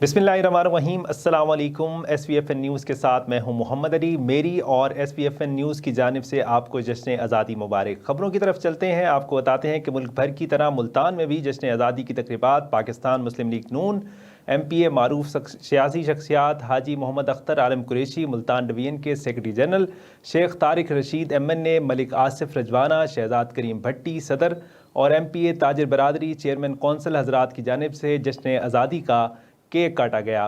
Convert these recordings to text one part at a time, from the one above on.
बिस्मिल्लाहिर्रहमानिर्रहीम। अस्सलाम वालेकुम। SVFN न्यूज़ के साथ मैं हूं मोहम्मद अली। मेरी और SVFN न्यूज़ की जानिब से आपको जश्न आज़ादी मुबारक। ख़बरों की तरफ चलते हैं। आपको बताते हैं कि मुल्क भर की तरह मुल्तान में भी जश्न आज़ादी की तक़रीबात पाकिस्तान मुस्लिम लीग नून MPA मारूफ सियासी शख्सियात हाजी मोहम्मद अख्तर आलम कुरैशी, मुल्तान डिवीज़न के secretary general Sheikh Tariq Rasheed MNA, Malik Asif Rajwana, Shahzad Karim Bhatti सदर और MPA ताजिर बरादरी चेयरमैन कौंसल हजरात की जानिब से जश्न आज़ादी का केक काटा गया।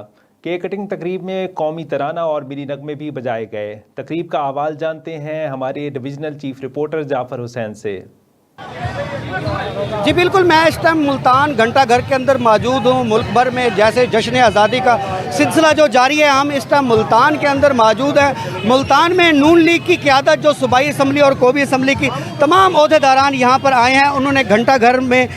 केक कटिंग तकरीब में कौमी तराना और मिली नगमे भी बजाए गए। तकरीब का अहवाल जानते हैं हमारे divisional chief reporter Jafar Hussain से। जी बिल्कुल, मैं इस टाइम मुल्तान घंटा घर के अंदर मौजूद हूँ। मुल्क भर में जैसे जश्न आज़ादी का सिलसिला जो जारी है, हम इस टाइम मुल्तान के अंदर मौजूद हैं। मुल्तान में नून लीग की क़यादत जो सूबाई असम्बली और कौमी असम्बली की तमाम ओहदेदारान यहाँ पर आए हैं, उन्होंने घंटा घर में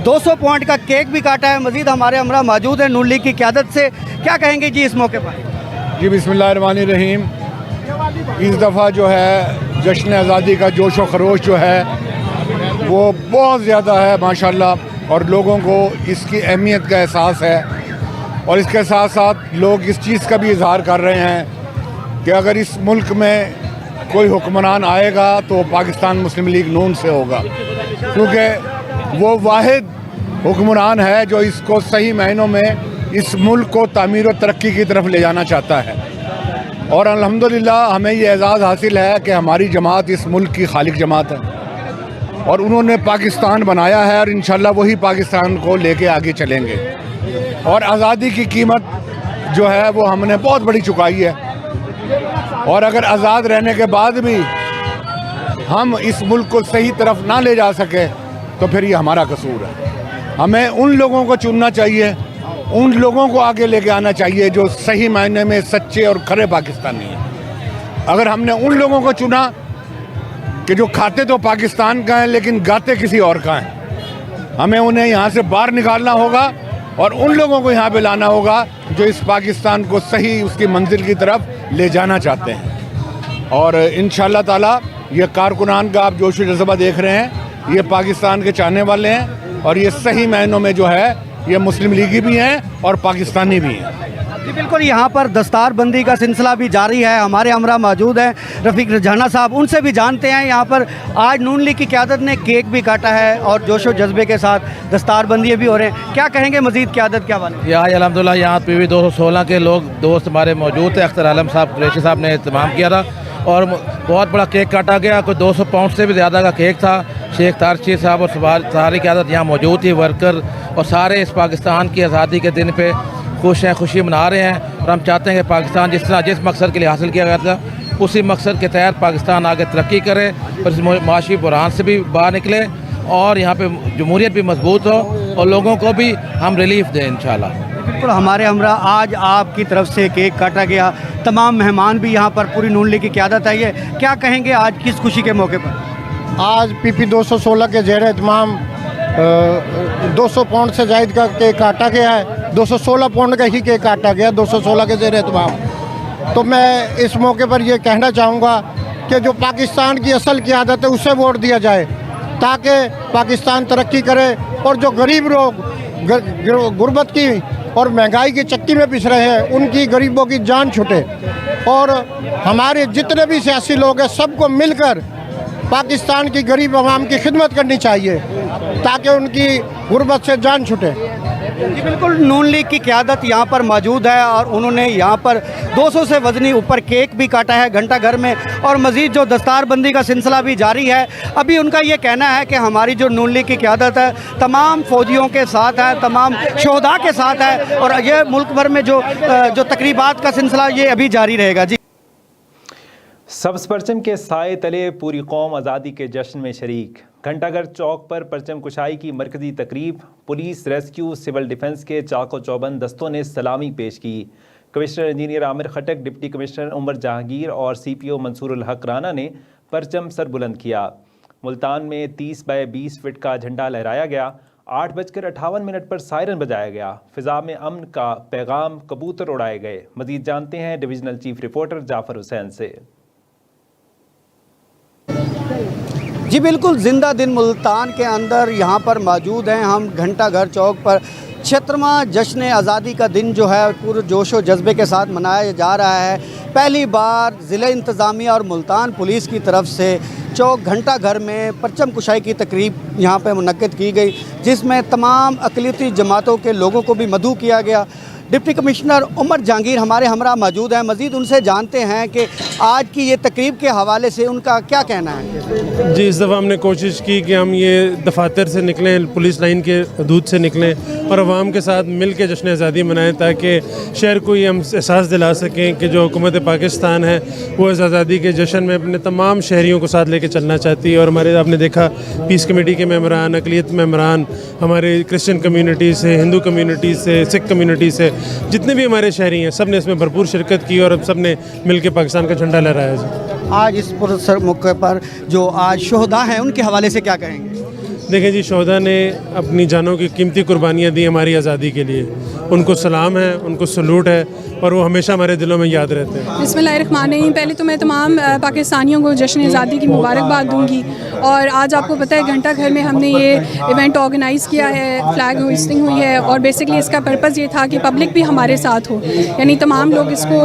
200 पॉइंट का केक भी काटा है। मज़ीद हमारे हमरा मौजूद है नून लीग की क़यादत से। क्या कहेंगे जी इस मौके पर? जी बिस्मिल्लाहिर्रहमानिर्रहीम। इस दफ़ा जो है जश्न आज़ादी का जोश व खरोश जो है वो बहुत ज़्यादा है माशाल्लाह, और लोगों को इसकी अहमियत का एहसास है। और इसके साथ साथ लोग इस चीज़ का भी इजहार कर रहे हैं कि अगर इस मुल्क में कोई हुक्मरान आएगा तो पाकिस्तान मुस्लिम लीग नून से होगा, क्योंकि वो वाहिद हुक्मरान है जो इसको सही मायनों में इस मुल्क को तामीर व तरक्की की तरफ ले जाना चाहता है। और अल्हम्दुलिल्लाह हमें ये एजाज़ हासिल है कि हमारी जमात इस मुल्क की खालिक जमात है और उन्होंने पाकिस्तान बनाया है, और इंशाल्लाह वही पाकिस्तान को लेके आगे चलेंगे। और आज़ादी की कीमत जो है वो हमने बहुत बड़ी चुकाई है, और अगर आज़ाद रहने के बाद भी हम इस मुल्क को सही तरफ ना ले जा सके तो फिर ये हमारा कसूर है। हमें उन लोगों को चुनना चाहिए, उन लोगों को आगे लेके आना चाहिए जो सही मायने में सच्चे और खरे पाकिस्तानी हैं। अगर हमने उन लोगों को चुना कि जो खाते तो पाकिस्तान का है लेकिन गाते किसी और का है, हमें उन्हें यहाँ से बाहर निकालना होगा और उन लोगों को यहाँ पे लाना होगा जो इस पाकिस्तान को सही उसकी मंजिल की तरफ ले जाना चाहते हैं। और इंशाअल्लाह ताला ये कारकुनान का आप जोश व जज्बा देख रहे हैं, ये पाकिस्तान के चाहने वाले हैं, और ये सही मायनों में जो है ये मुस्लिम लीगी भी हैं और पाकिस्तानी भी हैं। जी बिल्कुल, यहाँ पर दस्तार बंदी का सिलसिला भी जारी है। हमारे हमरा मौजूद हैं रफ़ीक रजाना साहब, उनसे भी जानते हैं। यहाँ पर आज नून लीग की क़यादत ने केक भी काटा है और जोशो जज्बे के साथ दस्तार बंदी भी हो रहे हैं। क्या कहेंगे मज़ीद क़यादत क्या बने? यहाँ अल्हम्दुलिल्लाह यहाँ PV 216 के लोग दोस्त हमारे मौजूद थे। अख्तर आलम साहब कुरैशी साहब ने इत्माम किया था और बहुत बड़ा केक काटा गया। कोई 200 पाउंड से भी ज़्यादा का केक था। शेख तारशी साहब और सारी क़यादत यहाँ मौजूद थी, वर्कर, और सारे इस पाकिस्तान की आज़ादी के दिन पे खुश हैं, खुशी मना रहे हैं। और हम चाहते हैं कि पाकिस्तान जिस मकसद के लिए हासिल किया गया था उसी मकसद के तहत पाकिस्तान आगे तरक्की करे और इस माशी बुरान से भी बाहर निकले और यहाँ पे जमहूरियत भी मजबूत हो और लोगों को भी हम रिलीफ दें इंशाल्लाह। बिल्कुल, हमारे हमरा आज आपकी तरफ से केक काटा गया। तमाम मेहमान भी यहाँ पर पूरी नून लीग की क़यादत आई है। क्या कहेंगे आज किस खुशी के मौके पर? आज PP 216 के ज़ेर इत्माम 200 पाउंड से ज़ायद का केक काटा गया है। 216 पाउंड का ही केक काटा गया 216 के ज़ेर इत्माम। तो मैं इस मौके पर ये कहना चाहूँगा कि जो पाकिस्तान की असल क़यादत है उसे वोट दिया जाए ताकि पाकिस्तान तरक्की करे और जो गरीब लोग गुर्बत की और महंगाई की चक्की में पिस रहे हैं उनकी गरीबों की जान छूटे। और हमारे जितने भी सियासी लोग हैं सबको मिलकर पाकिस्तान की गरीब आवाम की खिदमत करनी चाहिए ताकि उनकी गुर्बत से जान छूटे। जी बिल्कुल, नून लीग की क़यादत यहाँ पर मौजूद है और उन्होंने यहाँ पर 200 से वज़नी ऊपर केक भी काटा है घंटा घर में, और मज़ीद जो दस्तार बंदी का सिलसिला भी जारी है। अभी उनका ये कहना है कि हमारी जो नून लीग की क़यादत है तमाम फ़ौजियों के साथ है, तमाम शोहदा के साथ है, और ये मुल्क भर में जो तकरीबात का सिलसिला ये अभी जारी रहेगा। जी, सब्ज़ परचम के साए तले पूरी कौम आज़ादी के जश्न में शरीक। घंटाघर चौक पर परचम कुशाई की मरकज़ी तकरीब, पुलिस, रेस्क्यू, सिविल डिफेंस के चाको चौबंद दस्तों ने सलामी पेश की। कमिश्नर इंजीनियर आमिर खटक, डिप्टी कमिश्नर उमर जहांगीर और CPO मंसूरुल हक राना ने परचम सर बुलंद किया। मुल्तान में 30 बाय 20 फीट का झंडा लहराया गया। 8:58 पर सायरन बजाया गया। फ़िज़ा में अमन का पैगाम, कबूतर उड़ाए गए। मज़ीद जानते हैं divisional chief reporter Jafar Hussain से। जी बिल्कुल, ज़िंदा दिन मुल्तान के अंदर यहाँ पर मौजूद हैं हम। घंटा घर चौक पर 76वां जश्न आज़ादी का दिन जो है पूरे जोश व जज्बे के साथ मनाया जा रहा है। पहली बार ज़िला इंतज़ामिया और मुल्तान पुलिस की तरफ से चौक घंटा घर में परचम कुशाई की तकरीब यहाँ पे मुनक्किद की गई, जिसमें तमाम अक़लियती जमातों के लोगों को भी मदऊ किया गया। डिप्टी कमिश्नर उमर जहांगीर हमारे हमरा मौजूद हैं, मज़ीद उनसे जानते हैं कि आज की ये तकरीब के हवाले से उनका क्या कहना है। जी, इस दफ़ा हमने कोशिश की कि हम ये दफातर से निकलें, पुलिस लाइन के हदूद से निकलें और आवाम के साथ मिल के जश्न आज़ादी मनाएं, ताकि शहर को ये हम एहसास दिला सकें कि जो हुकूमत पाकिस्तान है वो इस आज़ादी के जश्न में अपने तमाम शहरियों को साथ लेके चलना चाहती है। और हमारे आपने देखा पीस कमेटी के मेम्बरान, अक़लियत मेम्बरान, हमारे क्रिश्चियन कम्यूनिटी से, हिंदू कम्यूनिटी से, सिख कम्यूनिटी से, जितने भी हमारे शहरी हैं सब ने इसमें भरपूर शिरकत की और अब सब ने मिल के पाकिस्तान का झंडा लहराया। जी, आज इस पुरसर मौके पर जो आज शोहदा हैं उनके हवाले से क्या कहेंगे? देखें जी, शोहदा ने अपनी जानों की कीमती कुर्बानियाँ दी हमारी आज़ादी के लिए, उनको सलाम है, उनको सलूट है और वो हमेशा हमारे दिलों में याद रहते हैं। बिस्मिल्लाहिर्रहमानिर्रहीम। पहले तो मैं तमाम पाकिस्तानियों को जश्न आज़ादी की मुबारकबाद दूंगी। और आज आपको पता है घंटा घर में हमने ये इवेंट ऑर्गेनाइज़ किया है, फ्लैग होइस्टिंग हुई है और बेसिकली इसका पर्पज़ ये था कि पब्लिक भी हमारे साथ हो, यानी तमाम लोग इसको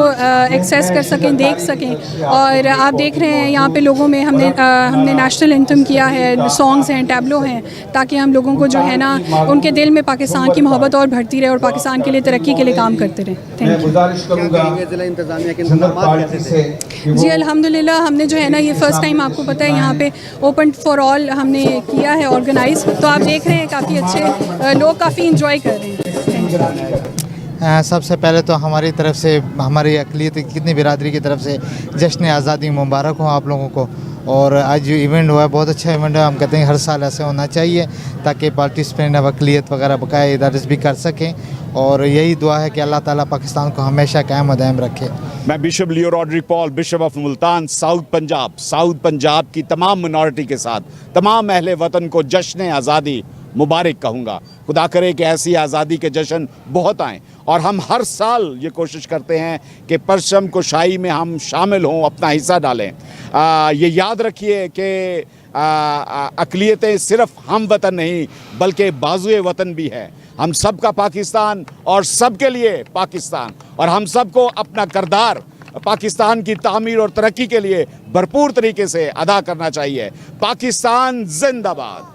एक्सेस कर सकें, देख सकें। और आप देख रहे हैं यहाँ पे लोगों में हमने नेशनल एंथम किया है, सॉन्ग्स हैं, टैबलो हैं, ताकि हम लोगों को जो है ना उनके दिल में पाकिस्तान की मोहब्बत और बढ़ती रहे और पाकिस्तान के लिए तरक्की के लिए काम करते रहें। Thank you. ज़िला इंतज़ामिया के इंतज़ामात कैसे थे? जी अल्हम्दुलिल्लाह, हमने जो है ना ये फ़र्स्ट टाइम आपको पता है यहाँ पे ओपन फॉर ऑल हमने किया है ऑर्गेनाइज़, तो आप देख रहे हैं काफ़ी अच्छे लोग काफ़ी इंजॉय कर रहे हैं। Thank you. सबसे पहले तो हमारी तरफ से, हमारी अक़लियत कितनी बिरादरी की तरफ से जश्न आज़ादी मुबारक हो आप लोगों को। और आज जो इवेंट हुआ है बहुत अच्छा इवेंट है, हम कहते हैं हर साल ऐसे होना चाहिए ताकि पार्टिसिपेंट अब अक़लियत वगैरह बकाया इदारस भी कर सकें। और यही दुआ है कि अल्लाह ताला पाकिस्तान को हमेशा कायम व दायम रखे। मैं bishop Leo Rodrick Paul, bishop of Multan, south Punjab की तमाम मिनॉरिटी के साथ तमाम अहले वतन को जश्न आज़ादी मुबारक कहूँगा। खुदा करे कि ऐसी आज़ादी के जश्न बहुत आएँ और हम हर साल ये कोशिश करते हैं कि परचम कुशाई में हम शामिल हों, अपना हिस्सा डालें। ये याद रखिए कि अक़लियतें सिर्फ़ हम वतन नहीं बल्कि बाजुए वतन भी है। हम सब का पाकिस्तान और सब के लिए पाकिस्तान, और हम सबको अपना किरदार पाकिस्तान की तामीर और तरक्की के लिए भरपूर तरीके से अदा करना चाहिए। पाकिस्तान जिंदाबाद।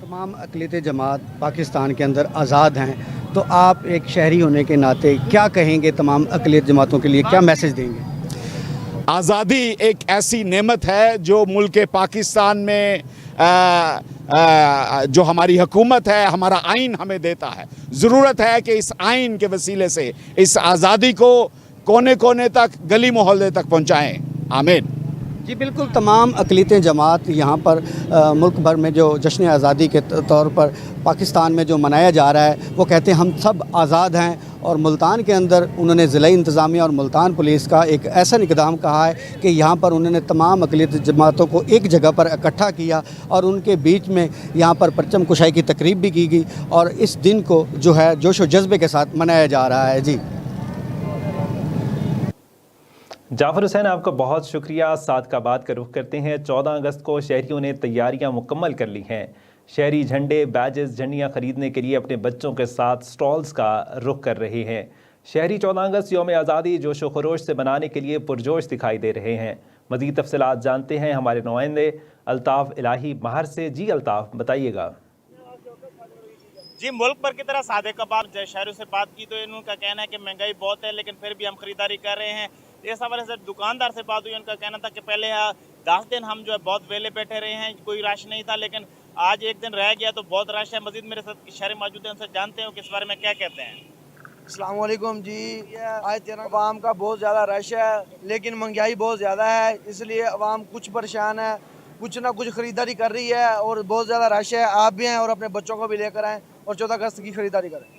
तमाम अक़लियत जमात पाकिस्तान के अंदर आज़ाद हैं, तो आप एक शहरी होने के नाते क्या कहेंगे तमाम अक़लियत जमातों के लिए, क्या मैसेज देंगे? आज़ादी एक ऐसी नेमत है जो मुल्क पाकिस्तान में जो हमारी हुकूमत है, हमारा आइन हमें देता है। ज़रूरत है कि इस आइन के वसीले से इस आज़ादी को कोने कोने तक, गली मोहल्ले तक पहुँचाएँ। आमीन। जी बिल्कुल, तमाम अक़लियत जमात यहाँ पर मुल्क भर में जो जश्न आज़ादी के तौर पर पाकिस्तान में जो मनाया जा रहा है, वो कहते हैं हम सब आज़ाद हैं। और मुल्तान के अंदर उन्होंने ज़िला इंतज़ामिया और मुल्तान पुलिस का एक ऐसा इक़दाम कहा है कि यहाँ पर उन्होंने तमाम अक़लियत जमातों को एक जगह पर इकट्ठा किया और उनके बीच में यहाँ पर परचम कुशाई की तकरीब भी की गई और इस दिन को जो है जोश व जज्बे के साथ मनाया जा रहा है। जी जाफ़र हुसैन, आपका बहुत शुक्रिया। सादकाबाद का रुख करते हैं। 14 अगस्त को शहरियों ने तैयारियां मुकम्मल कर ली हैं। शहरी झंडे, बैजेस, झंडियां खरीदने के लिए अपने बच्चों के साथ स्टॉल्स का रुख कर रहे हैं। शहरी 14 अगस्त यौम आज़ादी जोश व खरोश से मनाने के लिए पुरजोश दिखाई दे रहे हैं। मज़ीद तफसीलात जानते हैं हमारे नुमाइंदे अल्ताफ़ इलाही महर से। जी अल्ताफ़, बताइएगा। जी, मुल्क भर की तरह सादे कबाब शहरों से बात की तो इनका कहना है कि महंगाई बहुत है, लेकिन फिर भी हम खरीदारी कर रहे हैं। इस हवाले से दुकानदार से बात हुई, उनका कहना था कि पहले 10 दिन हम जो है बहुत वेले बैठे रहे हैं, कोई रश नहीं था, लेकिन आज एक दिन रह गया तो बहुत रश है। मजीद मेरे साथ शहरी मौजूद हैं, उनसे जानते हैं किस बारे में क्या कहते हैं। अस्सलाम वालेकुम जी। आज तेरा अवाम का बहुत ज़्यादा रश है, लेकिन महंगाई बहुत ज़्यादा है, इसलिए अवाम कुछ परेशान है, कुछ ना कुछ ख़रीदारी कर रही है और बहुत ज़्यादा रश है। आप भी हैं और अपने बच्चों को भी लेकर आएँ और 14 अगस्त की खरीदारी करें।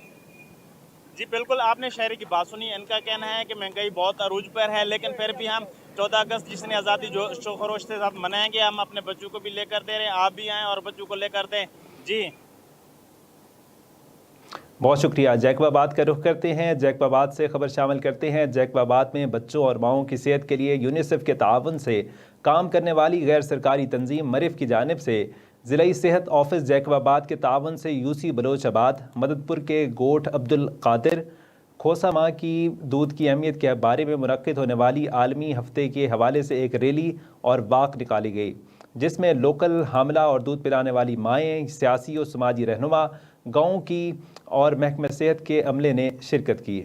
जी बिल्कुल, आपने शहरी की बात सुनी। इनका कहना है कि महंगाई बहुत अरूज पर है, लेकिन फिर भी हम 14 अगस्त जिसने आज़ादी जो खरोश के साथ मनाएंगे। हम अपने बच्चों को भी लेकर दे रहे हैं, आप भी आएँ और बच्चों को लेकर दें। जी बहुत शुक्रिया। जैकबाबाद का रुख करते हैं। जैकबाबाद से खबर शामिल करते हैं। जैकबाबाद में बच्चों और माओं की सेहत के लिए यूनिसेफ के ताउन से काम करने वाली गैर सरकारी तंजीम मरिफ की जानिब से ضلعی صحت آفس جیکب آباد کے تعاون سے UC بلوچ آباد، مددپور کے گوٹھ عبدالقادر کھوسا ماں کی دودھ کی اہمیت کے بارے میں منعقد ہونے والی عالمی ہفتے کے حوالے سے ایک ریلی اور واک نکالی گئی، جس میں لوکل حاملہ اور دودھ پلانے والی مائیں، سیاسی اور سماجی رہنما، گاؤں کی اور محکمہ صحت کے عملے نے شرکت کی۔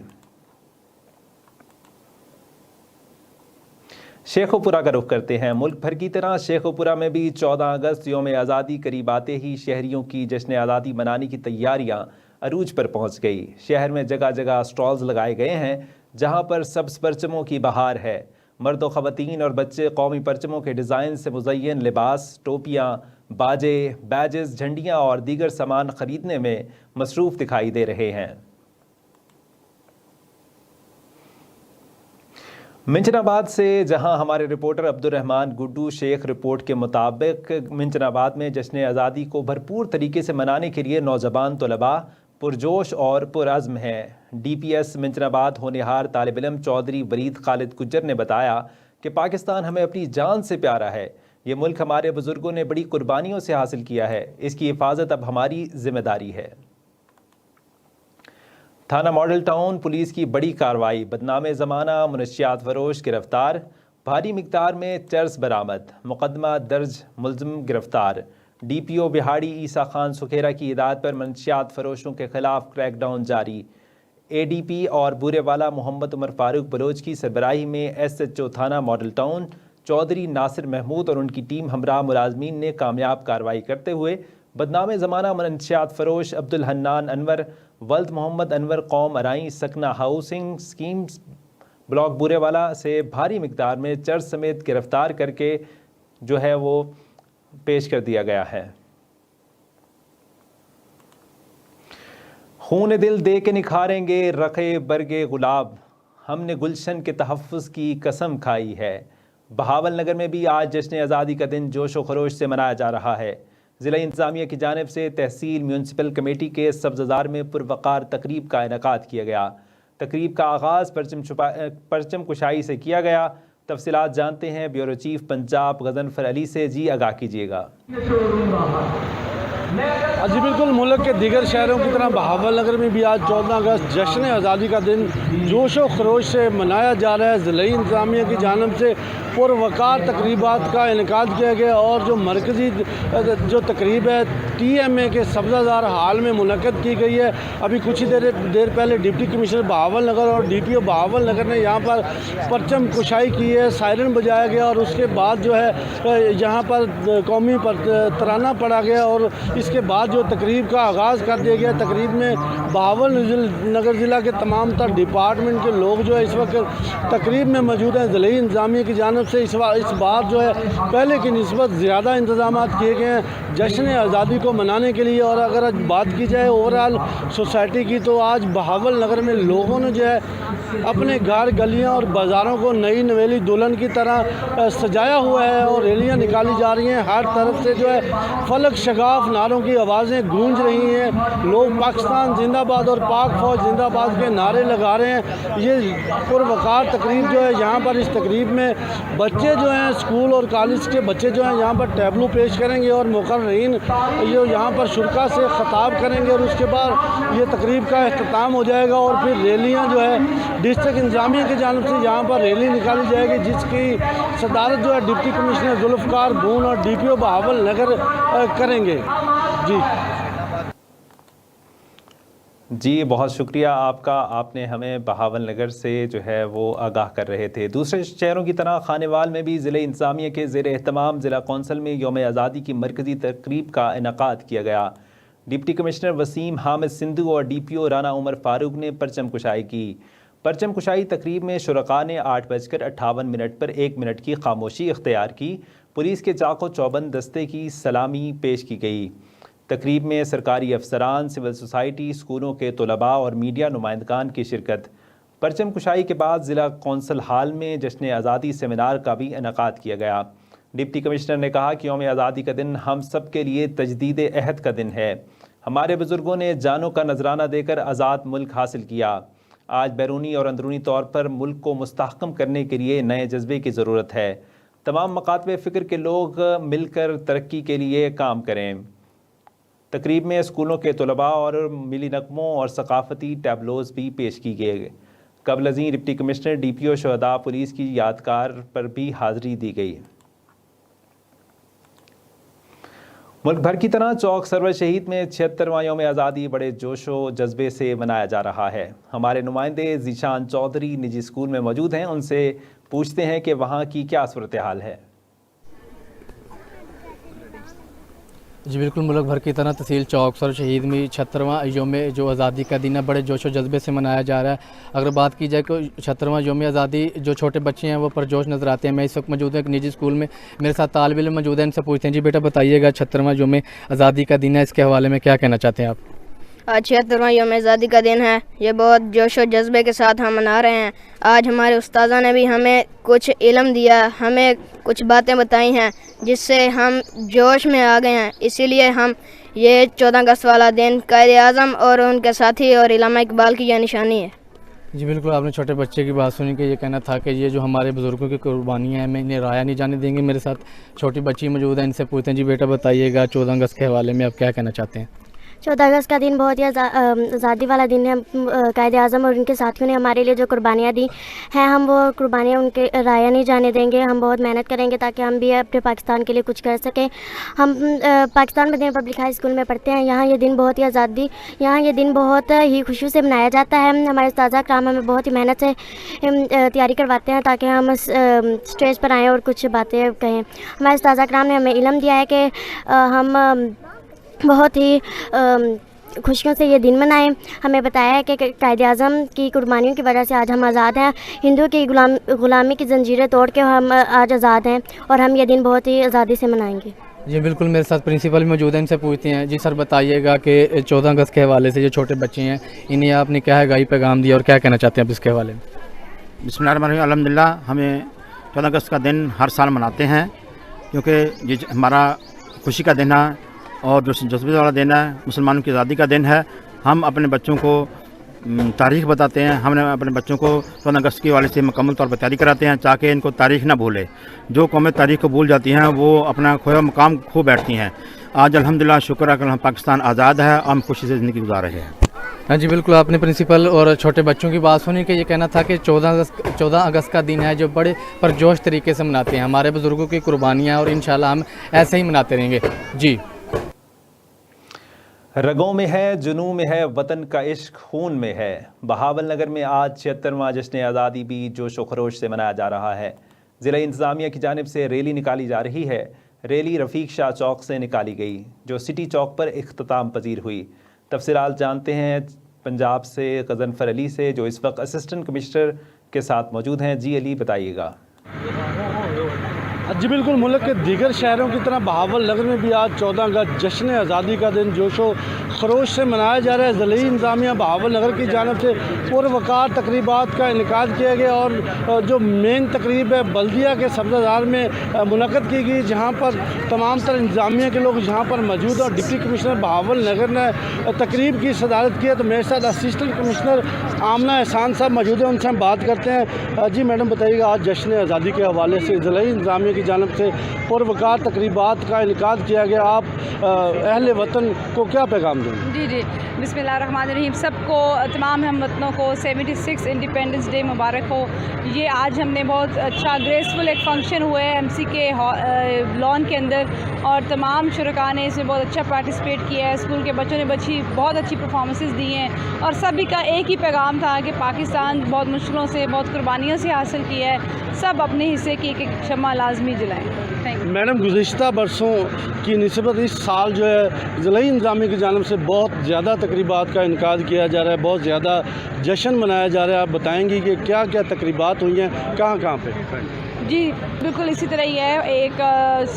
شیخوپورہ کا رخ کرتے ہیں۔ ملک بھر کی طرح شیخوپورہ میں بھی 14 اگست یوم آزادی قریب آتے ہی شہریوں کی جشن آزادی منانے کی تیاریاں عروج پر پہنچ گئی۔ شہر میں جگہ جگہ سٹالز لگائے گئے ہیں جہاں پر سبز پرچموں کی بہار ہے۔ مرد و خواتین اور بچے قومی پرچموں کے ڈیزائن سے مزین لباس، ٹوپیاں، باجے، بیجز، جھنڈیاں اور دیگر سامان خریدنے میں مصروف دکھائی دے رہے ہیں۔ منچن آباد سے جہاں ہمارے رپورٹر عبدالرحمان گڈو شیخ رپورٹ کے مطابق منچن آباد میں جشن آزادی کو بھرپور طریقے سے منانے کے لیے نوجوان طلباء پرجوش اور پرعزم ہیں۔ DPS منچن آباد ہونہار طالب علم چودھری ولید خالد گجر نے بتایا کہ پاکستان ہمیں اپنی جان سے پیارا ہے، یہ ملک ہمارے بزرگوں نے بڑی قربانیوں سے حاصل کیا ہے، اس کی حفاظت اب ہماری ذمہ داری ہے۔ تھانہ ماڈل ٹاؤن پولیس کی بڑی کارروائی، بدنام زمانہ منشیات فروش گرفتار، بھاری مقدار میں چرس برآمد، مقدمہ درج، ملزم گرفتار۔ DPO بہاڑی عیسیٰ خان سکھیرا کی ہدایت پر منشیات فروشوں کے خلاف کریک ڈاؤن جاری۔ ADP اور بورے والا محمد عمر فاروق بلوچ کی سربراہی میں SHO تھانہ ماڈل ٹاؤن چودھری ناصر محمود اور ان کی ٹیم ہمراہ ملازمین نے کامیاب کارروائی کرتے ہوئے بدنام زمانہ منشیات فروش عبدالحنان انور، ولد محمد انور قوم ارائیں سکنہ ہاؤسنگ سکیمز بلاک بورے والا سے بھاری مقدار میں چرس سمیت گرفتار کر کے جو ہے وہ پیش کر دیا گیا ہے۔ خون دل دے کے نکھاریں گے رخے برگے گلاب، ہم نے گلشن کے تحفظ کی قسم کھائی ہے۔ بہاول نگر میں بھی آج جشن آزادی کا دن جوش و خروش سے منایا جا رہا ہے۔ ضلع انتظامیہ کی جانب سے تحصیل میونسپل کمیٹی کے سبززار میں پروقار تقریب کا انعقاد کیا گیا۔ تقریب کا آغاز پرچم کشائی سے کیا گیا۔ تفصیلات جانتے ہیں بیورو چیف پنجاب غضنفر علی سے۔ جی آگاہ کیجیے گا۔ جی بالکل، ملک کے دیگر شہروں کی طرح بہاول نگر میں بھی آج 14 اگست جشن آزادی کا دن جوش و خروش سے منایا جا رہا ہے۔ ضلعی انتظامیہ کی جانب سے پروقار تقریبات کا انعقاد کیا گیا اور جو مرکزی جو تقریب ہے TMA کے سبززار ہال میں منعقد کی گئی ہے۔ ابھی کچھ ہی دیر پہلے ڈپٹی کمشنر بہاول نگر اور DPO بہاول نگر نے یہاں پر پرچم کشائی کی ہے، سائرن بجایا گیا اور اس کے بعد جو ہے یہاں پر قومی ترانہ پڑھا گیا اور اس کے بعد جو تقریب کا آغاز کر دیا گیا۔ تقریب میں بہاول نگر ضلع کے تمام تر ڈپارٹمنٹ کے لوگ جو ہے اس وقت تقریب میں موجود ہیں۔ ضلعی انتظامیہ کی جانب سے اس بار جو ہے پہلے کی نسبت زیادہ انتظامات کیے گئے ہیں جشن آزادی کو منانے کے لیے۔ اور اگر بات کی جائے اوورآل سوسائٹی کی تو آج بہاول نگر میں لوگوں نے جو ہے اپنے گھر گلیاں اور بازاروں کو نئی نویلی دلہن کی طرح سجایا ہوا ہے اور ریلیاں نکالی جا رہی ہیں۔ ہر طرف سے جو ہے فلک شگاف نعروں کی آوازیں گونج رہی ہیں، لوگ پاکستان زندہ باد اور پاک فوج زندہ باد کے نعرے لگا رہے ہیں۔ یہ پروقار تقریب جو ہے یہاں پر اس تقریب میں بچے جو ہیں اسکول اور کالج کے بچے جو ہیں یہاں پر ٹیبلو پیش کریں گے اور مقررین یہاں پر شرکا سے خطاب کریں گے اور اس کے بعد یہ تقریب کا اختتام ہو جائے گا اور پھر ریلیاں جو ہے ڈسٹرکٹ انتظامیہ کی جانب سے یہاں پر ریلی نکالی جائے گی جس کی صدارت جو ہے ڈپٹی کمشنر ذوالفقار بون اور DPO بہاول نگر کریں گے۔ جی بہت شکریہ آپ کا، آپ نے ہمیں بہاول نگر سے جو ہے وہ آگاہ کر رہے تھے۔ دوسرے شہروں کی طرح خانیوال میں بھی ضلع انتظامیہ کے زیر اہتمام ضلع کونسل میں یوم آزادی کی مرکزی تقریب کا انعقاد کیا گیا۔ ڈپٹی کمشنر وسیم حامد سندھو اور DPO رانا عمر فاروق نے پرچم کشائی کی۔ پرچم کشائی تقریب میں شرکاء نے 8:58 پر 1 منٹ کی خاموشی اختیار کی۔ پولیس کے چاق و چوبند دستے کی سلامی پیش کی گئی۔ تقریب میں سرکاری افسران، سول سوسائٹی، اسکولوں کے طلباء اور میڈیا نمائندگان کی شرکت۔ پرچم کشائی کے بعد ضلع کونسل ہال میں جشن آزادی سیمینار کا بھی انعقاد کیا گیا۔ ڈپٹی کمشنر نے کہا کہ یوم آزادی کا دن ہم سب کے لیے تجدید عہد کا دن ہے۔ ہمارے بزرگوں نے جانوں کا نذرانہ دے کر آزاد ملک حاصل کیا۔ آج بیرونی اور اندرونی طور پر ملک کو مستحکم کرنے کے لیے نئے جذبے کی ضرورت ہے۔ तमाम मकातब फ़िक्र के लोग मिलकर तरक्की के लिए काम करें। तकरीब में स्कूलों के तलबा और मिली नगमों और सकाफ़ती टैबलोज़ भी पेश की गए। कबल अज़ीं डिप्टी कमिश्नर DPO शहदा पुलिस की यादगार पर भी हाज़री दी गई। मुल्क भर की तरह चौक सरवर शहीद में 76वां यौम आज़ादी बड़े जोश व जज्बे से मनाया जा रहा है। हमारे नुमाइंदे ज़ीशान चौधरी निजी स्कूल में मौजूद हैं, उनसे पूछते हैं कि वहाँ की क्या सूरत हाल है। जी बिल्कुल, मुल्क भर की तरह तहसील चौक सर शहीद में 76वां यौम जो आज़ादी का दिन है बड़े जोश व जज्बे से मनाया जा रहा है। अगर बात की जाए कि 76वां यौम आज़ादी जो छोटे बच्चे हैं वो परजोश नज़र आते हैं। मैं इस वक्त मौजूद हूँ एक निजी स्कूल में, मेरे साथ तालिब इल्म मौजूद है, इनसे पूछते हैं जी बेटा बताइएगा 76वां यौम आज़ादी का दिन है, इसके हवाले में क्या कहना चाहते हैं आप? आज 76वां यौम आज़ादी का दिन है, ये बहुत जोश और जज्बे के साथ हम मना रहे हैं। आज हमारे उस्ताज़ा ने भी हमें कुछ इल्म दिया, हमें कुछ बातें बताई हैं जिससे हम जोश में आ गए हैं। इसीलिए हम ये 14 अगस्त वाला दिन कायदे आज़म और उनके साथी और इल्लामा इकबाल की यह निशानी है। जी बिल्कुल, आपने छोटे बच्चे की बात सुनी कि ये कहना था कि ये जो हमारे बुज़ुर्गों की कुर्बानियाँ हैं, मैं इन्हें राया नहीं जाने देंगे। मेरे साथ छोटी बच्ची मौजूद है, इनसे पूछते हैं जी बेटा बताइएगा 14 अगस्त के हवाले में आप क्या कहना चाहते हैं? 14 अगस्त का दिन बहुत ही आज़ादी वाला दिन है। कायदे आज़म और उनके साथियों ने हमारे लिए जो कुर्बानियाँ दी हैं, हम वो कुर्बानियाँ उनके राया नहीं जाने देंगे। हम बहुत मेहनत करेंगे ताकि हम भी अपने पाकिस्तान के लिए कुछ कर सकें। हम पाकिस्तान में पब्लिक हाई स्कूल में पढ़ते हैं। यहाँ ये दिन बहुत ही ये दिन बहुत ही खुशी से मनाया जाता है। हमारे उस्ताद कराम हमें बहुत ही मेहनत से तैयारी करवाते हैं ताकि हम स्टेज पर आएँ और कुछ बातें कहें। हमारे उस्ताद कराम ने हमें इल्म दिया है कि हम बहुत ही खुशियों से ये दिन मनाएं। हमें बताया है कि कायदे आज़म की कुर्बानियों की वजह से आज हम आज़ाद हैं। हिंदुओं की गुलामी की जंजीरें तोड़ के हम आज आज़ाद हैं और हम ये दिन बहुत ही आज़ादी से मनाएंगे। जी बिल्कुल, मेरे साथ प्रिंसिपल मौजूद हैं, इनसे पूछते हैं जी सर बताइएगा कि 14 अगस्त के हवाले से जो छोटे बच्चे हैं इन्हें आपने क्या है गाही पैगाम दिया और क्या कहना चाहते हैं आप इसके हवाले में? बिस्मिल्लाहिर्रहमानिर्रहीम, अल्हम्दुलिल्लाह हमें 14 अगस्त का दिन हर साल मनाते हैं क्योंकि ये हमारा खुशी का दिन है और जो जज्बे वाला दिन है, मुसलमानों की आज़ादी का दिन है। हम अपने बच्चों को तारीख़ बताते हैं, हमने अपने बच्चों को 14 अगस्त के वाले से मुकम्मल तौर पर तैयारी कराते हैं ताकि इनको तारीख़ ना भूले। जो कौमें तारीख़ को भूल जाती हैं वो अपना खोया मुकाम खो बैठती हैं। आज अल्हम्दुलिल्लाह शुक्र है कि हम पाकिस्तान आज़ाद है, हम खुशी से ज़िंदगी गुजार रहे हैं। हाँ जी बिल्कुल, आपने प्रिंसिपल और छोटे बच्चों की बात सुनी कि ये कहना था कि 14 अगस्त का दिन है जो बड़े परजोश तरीके से मनाते हैं। हमारे बुज़ुर्गों की कुर्बानियाँ और इंशाल्लाह हम ऐसे ही मनाते रहेंगे। जी, रगों में है, जुनूं में है, वतन का इश्क खून में है। बहावल नगर में आज 76वां जश्न आज़ादी भी जोश व खरोश से मनाया जा रहा है। ज़िला इंतज़ामिया की जानिब से रैली निकाली जा रही है। रैली रफ़ीक शाह चौक से निकाली गई जो सिटी चौक पर इख्तिताम पजीर हुई। तफसीलात जानते हैं पंजाब से गज़नफ़र अली से जो इस वक्त असिस्टेंट कमिश्नर के साथ मौजूद हैं। जी अली बताइएगा। जी बिल्कुल, मुल्क के दीगर शहरों की तरह बहावल नगर में भी आज 14 अगस्त जश्न आज़ादी का दिन जोशो खरोश से मनाया जा रहा है। ज़िला इंतज़ामिया बहावल नगर की जानिब से पुरवकार तकरीबात का इनेकाद किया गया और जो मेन तकरीब है बल्दिया के सब्ज़ादार में मुनक़द की गई, जहाँ पर तमाम तर इंतज़ामिया के लोग यहाँ पर मौजूद और डिप्टी कमिश्नर बहावल नगर ने तकरीब की सदारत की है। तो मेरे साथ असिस्टेंट कमिश्नर आमना एहसान साहब मौजूद हैं, उनसे हम बात करते हैं। जी मैडम बताइएगा, आज जश्न आज़ादी के हवाले से ज़िला इंतज़ामिया की जानिब से पुरवकार तकरीबात का इनेकाद किया गया, आप अहले वतन को क्या पैगाम देंगे? जी बिस्मिल्लाहिर्रहमानिर्रहीम, सबको तमाम हम वतनों को 76 इंडिपेंडेंस डे मुबारक हो। ये आज हमने बहुत अच्छा ग्रेसफुल एक फ़ंक्शन हुआ है MC के लॉन के अंदर और तमाम शुरका ने इसमें बहुत अच्छा पार्टिसिपेट किया है। स्कूल के बच्चों ने बहुत अच्छी परफॉर्मेंसेस दी हैं और सभी का एक ही पैगाम था कि पाकिस्तान बहुत मुश्किलों से बहुत कुर्बानियों से हासिल किया है, सब अपने हिस्से की एक शम्मा लाजमी जलाएँ। Thank you madam. गुज़िश्ता बरसों की निस्बत इस साल जो है ज़िला इंतज़ामिया की जानिब से बहुत ज़्यादा तकरीबात का इनेकाद किया जा रहा है, बहुत ज़्यादा जश्न मनाया जा रहा है। आप बताएंगी कि क्या क्या तकरीबात हुई हैं, कहाँ कहाँ पे? जी बिल्कुल इसी तरह ही है। एक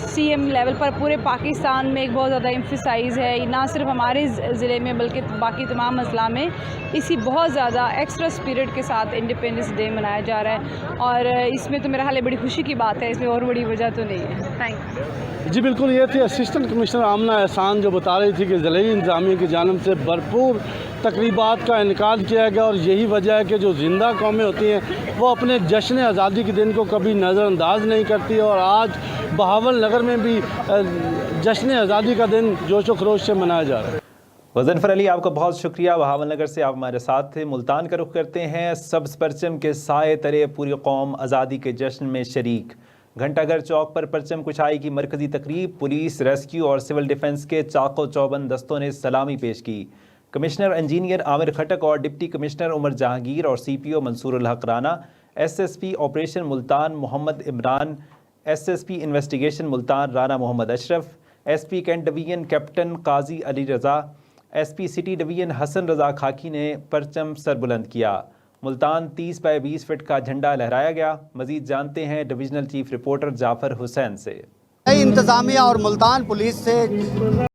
CM लेवल पर पूरे पाकिस्तान में एक बहुत ज़्यादा एम्फसाइज़ है, ना सिर्फ हमारे ज़िले में बल्कि बाकी तमाम अजला में इसी बहुत ज़्यादा एक्स्ट्रा स्पिरिट के साथ इंडिपेंडेंस डे मनाया जा रहा है और इसमें तो मेरा हाल बड़ी खुशी की बात है, इसमें और बड़ी वजह तो नहीं है। Thank you. जी बिल्कुल, ये थी असिस्टेंट कमिश्नर आमना एहसान जो बता रही थी कि ज़िला इंतज़ामिया की जानिब से भरपूर तकरीबात का इनकाद किया गया और यही वजह है कि जो ज़िंदा कौमें होती हैं वो अपने जश्न आज़ादी के दिन को कभी नज़रअंदाज नहीं करती और आज बहावल नगर में भी जश्न आज़ादी का दिन जोश व खरोश से मनाया जा रहा है। वज़नफर अली, आपका बहुत शुक्रिया। बहावल नगर से आप हमारे साथ थे। मुल्तान का रुख करते हैं। सब्ज़ परचम के साए तले पूरी कौम आज़ादी के जश्न में शरीक। घंटाघर चौक पर परचम कुशाई की मरकज़ी तकरीब, पुलिस, रेस्क्यू और सिविल डिफेंस के चाको चौबंद दस्तों ने सलामी पेश की। कमिश्नर इंजीनियर आमिर खटक और डिप्टी कमिश्नर उमर जहांगीर और CPO Mansoor ul Haq Rana, SSP operation Multan Mohammad Imran, SSP investigation Multan Rana Mohammad Ashraf, SP cantt division captain Qazi Ali Raza, SP city division Hasan Raza Khaki ने परचम सरबुलंद किया। मुल्तान 30 बाय 20 फीट का झंडा लहराया गया। मज़ीद जानते हैं divisional chief reporter Jafar Hussain से। इंतज़ामिया और मुल्तान पुलिस से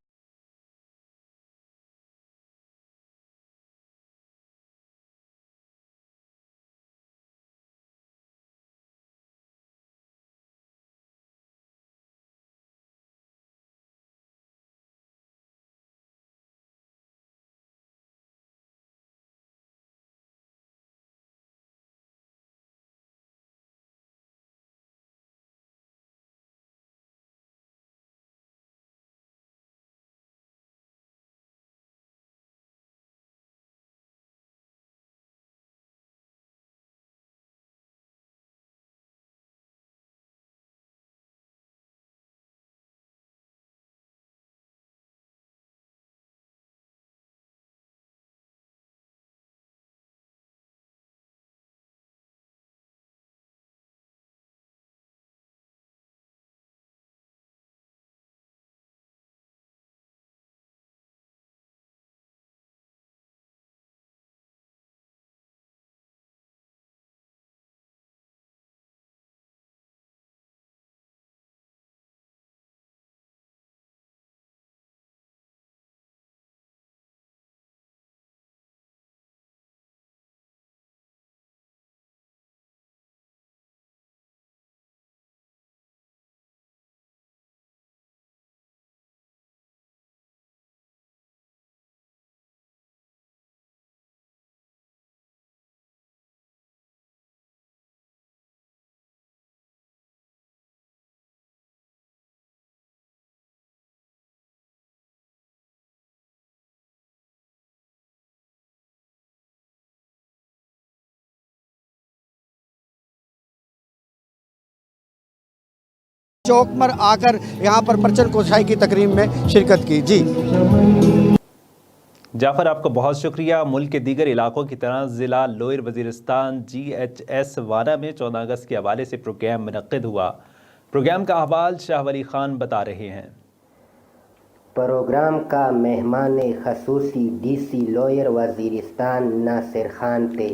चौक पर आकर यहाँ पर परचम कुशाई की तकरीब में शिरकत की। जी जाफ़र, आपका बहुत शुक्रिया। मुल्क के दीगर इलाकों की तरह ज़िला लोअर वज़ीरिस्तान GHS वाना में 14 अगस्त के हवाले से प्रोग्राम मुनक़्क़िद हुआ। प्रोग्राम का अहवाल शाह वली खान बता रहे हैं। प्रोग्राम का मेहमान खसूसी DC लोअर वज़ीरिस्तान नासिर खान थे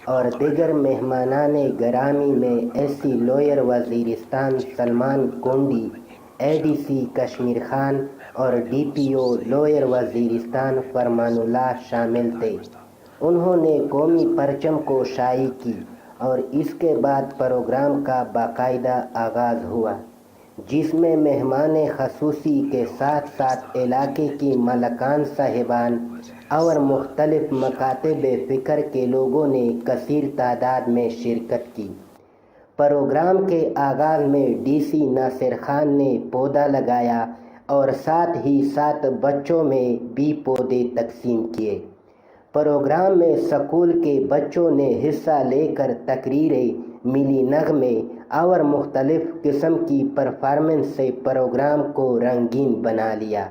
और दिगर मेहमानान गरामी में SC लोअर वज़ीरिस्तान सलमान कोंडी, ADC कश्मीर खान और DPO लोअर वज़ीरिस्तान फरमानुल्लाह शामिल थे। उन्होंने कौमी परचम को शाई की और इसके बाद प्रोग्राम का बाकायदा आगाज़ हुआ, जिसमें मेहमान खसूसी के साथ साथ इलाके की मलकान साहिबान और मुख्तलिफ मकातब फ़िक्र के लोगों ने कसीर तादाद में शिरकत की। प्रोग्राम के आगाज़ में DC नासिर खान ने पौधा लगाया और साथ ही साथ बच्चों में भी पौधे तकसीम किए। प्रोग्राम में स्कूल के बच्चों ने हिस्सा लेकर तकरीरें, मिली नगमे और मुख्तलिफ किस्म की परफॉर्मेंस से प्रोग्राम को रंगीन बना लिया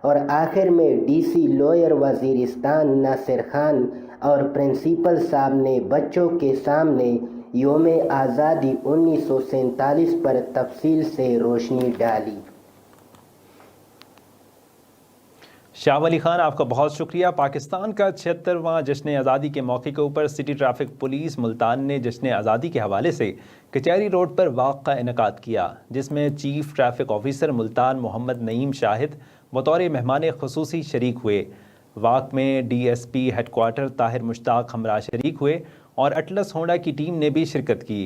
और आखिर में DC लोअर वज़ीरिस्तान नासिर खान और प्रिंसिपल साहब ने बच्चों के सामने योम आज़ादी 1947 पर तफसील से रोशनी डाली। शाह वली खान, आपका बहुत शुक्रिया। पाकिस्तान का 76वां जश्न आज़ादी के मौके के ऊपर सिटी ट्रैफिक पुलिस मुल्तान ने जश्न आज़ादी के हवाले से कचहरी रोड पर वाक़ का इनकाद किया, जिसमें chief traffic officer Multan Mohammad Naeem Shahid बतौर मेहमान खसूसी शरीक हुए। वाक़ में DSP हेडक्वार्टर ताहिर मुश्ताक हमरा शरीक हुए और अटलस होंडा की टीम ने भी शिरकत की।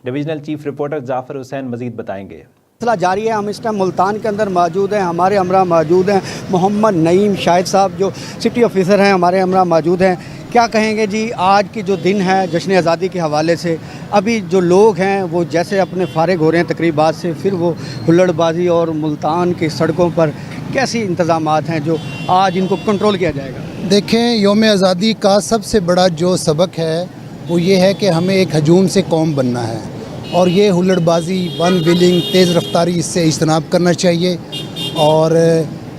Divisional chief reporter Jafar Hussain मज़ीद बताएंगे। सिलसिला जारी है। हम इस टाइम मुल्तान के अंदर मौजूद हैं, हमारे हमरा मौजूद हैं मोहम्मद नईम शाहिद साहब जो सिटी ऑफिसर हैं, हमारे हमरा मौजूद हैं। क्या कहेंगे जी आज की जो दिन है जश्न आज़ादी के हवाले से? अभी जो लोग हैं वो जैसे अपने फारिग हो रहे हैं तकरीबात से, फिर वो हुल्लड़बाजी और मुल्तान की सड़कों पर कैसी इंतज़ामात हैं जो आज इनको कंट्रोल किया जाएगा? देखें, यौम आज़ादी का सबसे बड़ा जो सबक है वो ये है कि हमें एक हजूम से कौम बनना है और ये हुल्लड़बाजी, वन व्हीलिंग, तेज़ रफ्तारी, इससे इज्तनाब करना चाहिए। और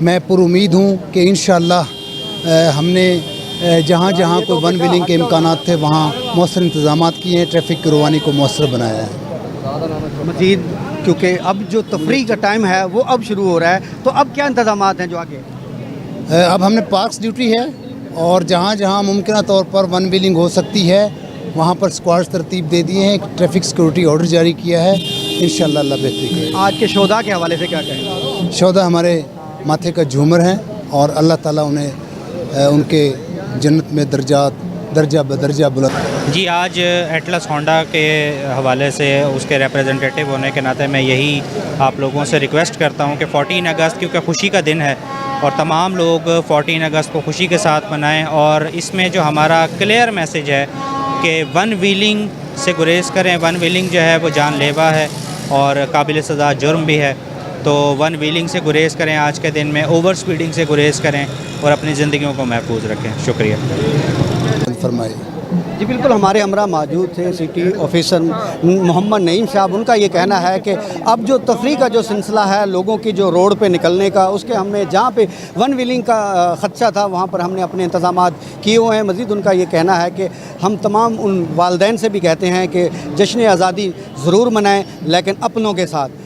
मैं पुरुमीद हूँ कि इंशाअल्लाह हमने जहाँ जहाँ कोई वन व्हीलिंग के इम्कानात थे वहाँ मौसर इंतज़ामात किए हैं, ट्रैफिक की रवानी को मौसर बनाया है। मज़ीद क्योंकि अब जो तफरी का टाइम है वो अब शुरू हो रहा है, तो अब क्या इंतज़ामात हैं जो आगे? अब हमने पार्क्स ड्यूटी है और जहाँ जहाँ मुमकिन तौर पर वन व्हीलिंग हो सकती है वहाँ पर स्क्वाड्स तरतीब दे दिए हैं, एक ट्रैफिक सिक्योरिटी ऑर्डर जारी किया है। इंशाअल्लाह अल्लाह बेहतरी करे। आज के शोधा के हवाले से क्या कहें? शोधा हमारे माथे का झूमर हैं और अल्लाह ताला उन्हें उनके जन्नत में दर्जा बदर्जा बुलंद। जी आज एटलस होंडा के हवाले से उसके रिप्रेजेंटेटिव होने के नाते मैं यही आप लोगों से रिक्वेस्ट करता हूँ कि 14 अगस्त क्योंकि खुशी का दिन है और तमाम लोग 14 अगस्त को खुशी के साथ मनाएं और इसमें जो हमारा क्लियर मैसेज है कि वन व्हीलिंग से गुरेज करें। वन व्हीलिंग जो है वो जानलेवा है और काबिल सज़ा जुर्म भी है, तो वन व्हीलिंग से गुरेज करें। आज के दिन में ओवर स्पीडिंग से गुरेज करें और अपनी ज़िंदगियों को महफूज रखें। शुक्रिया। फरमाइए। जी बिल्कुल, हमारे हमरा मौजूद थे सिटी ऑफिसर मोहम्मद नईम साहब। उनका ये कहना है कि अब जो तफरी का जो सिलसिला है लोगों की जो रोड पे निकलने का, उसके हमने जहाँ पे वन व्हीलिंग का ख़दशा था वहाँ पर हमने अपने इंतज़ामात किए हुए हैं। मज़ीद उनका ये कहना है कि हम तमाम उन वालदैन से भी कहते हैं कि जश्न आज़ादी ज़रूर मनाएं लेकिन अपनों के साथ।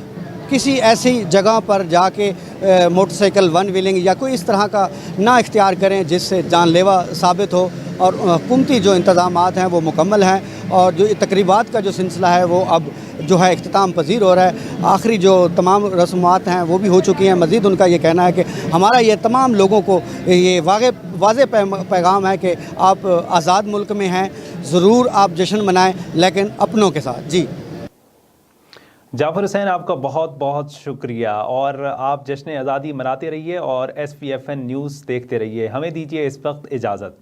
किसी ऐसी जगह पर जाके मोटरसाइकिल वन व्हीलिंग या कोई इस तरह का ना इख्तियार करें जिससे जानलेवा साबित हो। और हुकूमती जो इंतज़ामात हैं वो मुकम्मल हैं और जो तकरीबात का जो सिलसिला है वो अब जो है इख्तिताम पजीर हो रहा है। आखिरी जो तमाम रस्मात हैं वो भी हो चुकी हैं। मज़ीद उनका ये कहना है कि हमारा ये तमाम लोगों को ये वाज़े पैगाम है कि आप आज़ाद मुल्क में हैं, ज़रूर आप जश्न मनाएं लेकिन अपनों के साथ। जी जाफ़र हुसैन, आपका बहुत बहुत शुक्रिया और आप जश्न आज़ादी मनाते रहिए और SPFN न्यूज़ देखते रहिए। हमें दीजिए इस वक्त इजाज़त।